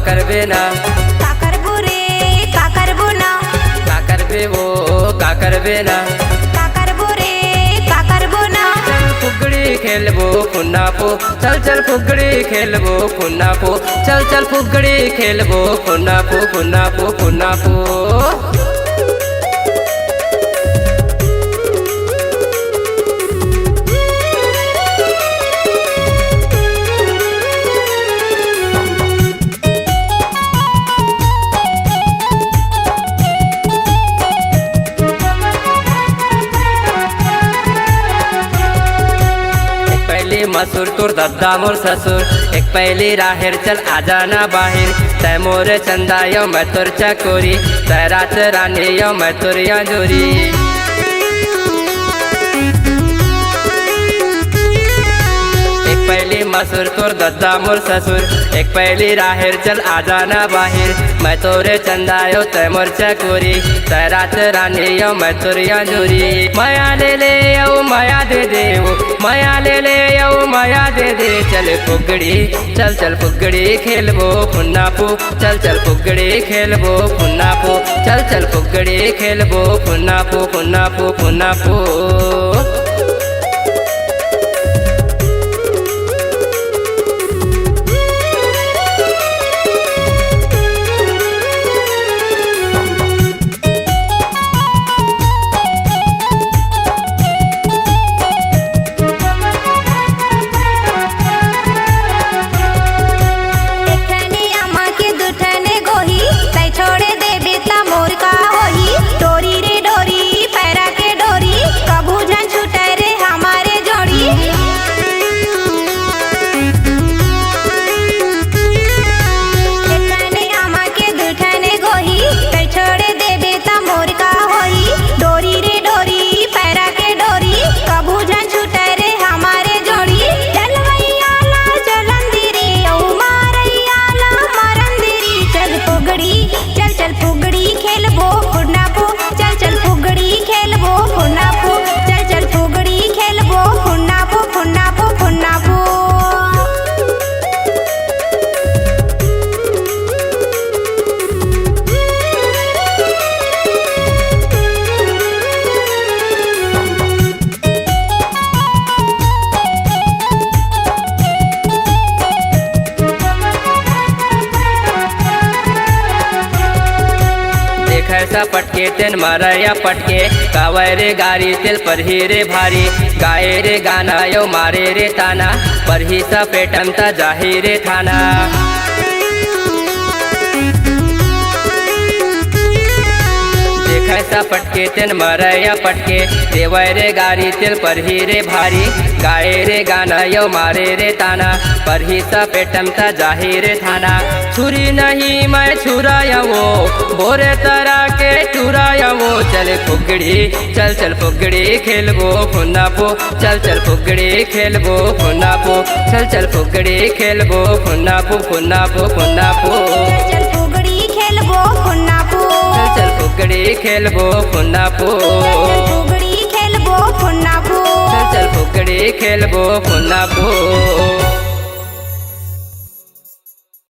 करबे ना का करबो रे का करबो ना का करबे वो का करबे ना का करबो रे का करबो ना चल फुगड़ी खेलबो फुन्ना पो चल चल फुगड़ी खेलबो फुन्ना पो चल चल फुगड़ी खेलबो फुन्ना पो फुन्ना पो फुन्ना पो। मसूर तुर दद्दा मोर ससुर एक पहली राहेर चल आजा ना बाहिर तै मोर चंदा यो मैं तुर चकोरी तै रात रानी यो मैं तुर जोरी। एक पहली मसूर तुर दद्दा मोर ससुर एक पहली राहेर चल आजा ना बाहिर मैं तोरे चंदा यो तै मोर चकोरी तै रात रानी यो मैं तुर जोरी। माया ले यो माया दे दे वो माया ले यो माया दे दे चल फुगड़ी चल चल फुगड़ी खेलबो फुन्ना पो चल चल फुगड़ी खेलबो फुन्ना पो चल चल फुगड़ी खेलबो फुन्ना पो फुन्ना पो फुन्ना पो। खैसा पटके तेन मारया पटके गावे रे गारी तिल पर ही रे भारी गाए रे गाना यो मारे रे ताना पर ही सा पेटम ता जाही रे थाना। खैसा पटके तेन मारया पटके देवे रे गारी तिल पर ही रे भारी गाए रे गाना यो मारे रे ताना पर ही सा पेटम ता जाही रे थाना। छुरी नहीं मैं छुराया वो बोरे तरह के टुराया वो चल फुगड़ी चल चल फुगड़ी खेलबो फुन्ना पो चल चल फुगड़ी खेलबो फुन्ना पो चल चल फुगड़ी खेलबो फुन्ना पो फुन्ना पो फुन्ना पो चल फुगड़ी खेलबो फुन्ना पो चल चल फुगड़ी खेलबो फुन्ना पो फुगड़ी खेलबो फुन्ना पो चल चल फुगड़ी खेलबो फुन्ना पो।